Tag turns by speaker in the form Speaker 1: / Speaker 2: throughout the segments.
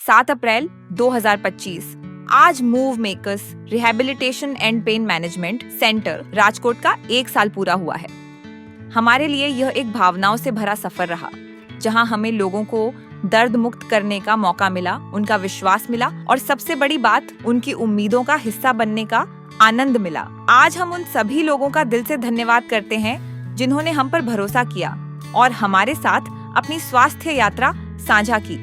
Speaker 1: 7 अप्रैल 2025 आज move makers rehabilitation and pain management centre Rajkot का 1 साल पूरा हुआ है। हमारे लिए यह एक भावनाओं से भरा सफर रहा, जहां हमें लोगों को दर्द मुक्त करने का मौका मिला, उनका विश्वास मिला और सबसे बड़ी बात, उनकी उम्मीदों का हिस्सा बनने का आनंद मिला। आज हम उन सभी लोगों का दिल से धन्यवाद करते हैं जिन्होंने हम पर भरोसा किया और हमारे साथ अपनी स्वास्थ्य यात्रा साझा की।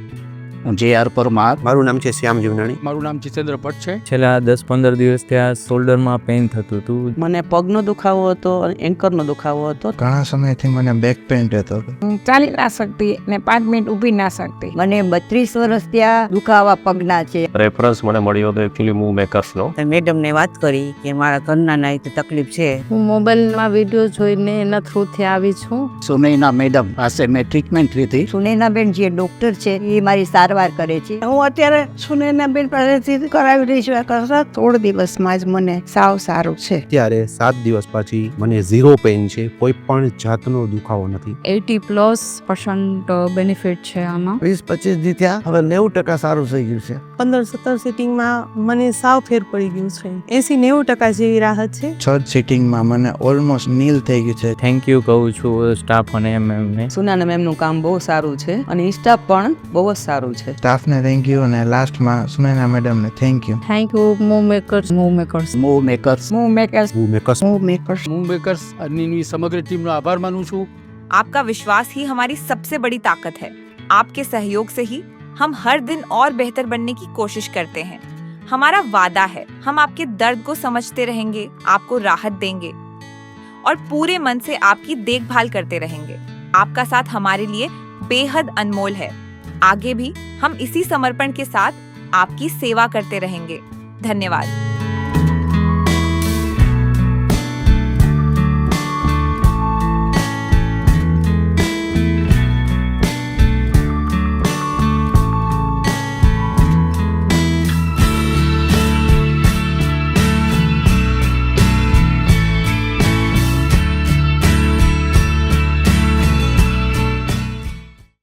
Speaker 2: JR પરમાર,
Speaker 3: મારું નામ છે શ્યામ જીવનાણી।
Speaker 4: મારું નામ જીતેન્દ્ર ભટ્ટ છે।
Speaker 5: છેલ્લા 10-15 દિવસથી આ શોલ્ડરમાં પેઇન થતું હતું।
Speaker 6: મને પગનો દુખાવો હતો અને એન્કરનો દુખાવો હતો।
Speaker 7: ઘણા સમયથી મને બેક પેઇન રહેતો હતો।
Speaker 8: હું ચાલી ના શકતી ને 5 મિનિટ ઊભી ના શકતી।
Speaker 9: મને 32 વર્ષ ત્યાં દુખાવા પગના છે।
Speaker 10: રેફરન્સ મને મળ્યો હતો એકચ્યુઅલી મૂવ મેકર્સનો।
Speaker 6: મેડમને વાત કરી કે મારા ઘરના નાઈ તકલીફ છે।
Speaker 8: હું મોબાઈલમાં વિડીયો જોઈને એના થ્રુથી આવી છું।
Speaker 2: સુનૈના મેડમ પાસે મેં ટ્રીટમેન્ટ લીધી।
Speaker 9: સુનૈનાબેન જે ડોક્ટર છે એ મારી સારવાર કરે છે।
Speaker 8: હું અત્યારે સુનૈનાબેન પાસેથી કરાવી રહી છું। કરતા 16 દિવસમાં જ મને સાવ સારું છે।
Speaker 3: ત્યારે 7 દિવસ પછી મને ઝીરો પેઇન છે, કોઈ પણ જાતનો દુખાવો નથી।
Speaker 11: 80+% બેનિફિટ છે આમાં।
Speaker 7: 20-25 દી ત્યાં હવે 90% સારું થઈ ગયું છે।
Speaker 12: 15-17 સિટિંગમાં મને સાવ ફેર પડી ગયું છે। 80-90% જેવી રાહત છે।
Speaker 7: 6 સિટિંગમાં મને ઓલમોસ્ટ નીલ થઈ ગયું છે।
Speaker 5: થેન્ક યુ કહું છું સ્ટાફ અને એમને।
Speaker 6: સુનાના મેમનું કામ બહુ સારું છે અને સ્ટાફ પણ બહુ જ સારું છે।
Speaker 7: સ્ટાફને થેન્ક યુ અને લાસ્ટમાં સુનૈના મેડમને thank you.
Speaker 11: Thank you move makers.
Speaker 2: Move makers
Speaker 8: move makers
Speaker 3: move makers
Speaker 4: move makers ની સમગ્ર ટીમનો આભાર માનું છું।
Speaker 1: आपका विश्वास ही हमारी सबसे बड़ी ताकत है। आपके सहयोग से ही हम हर दिन और बेहतर बनने की कोशिश करते हैं। हमारा वादा है, हम आपके दर्द को समझते रहेंगे, आपको राहत देंगे और पूरे मन से आपकी देखभाल करते रहेंगे। आपका साथ हमारे लिए बेहद अनमोल है। आगे भी हम इसी समर्पण के साथ आपकी सेवा करते रहेंगे। धन्यवाद।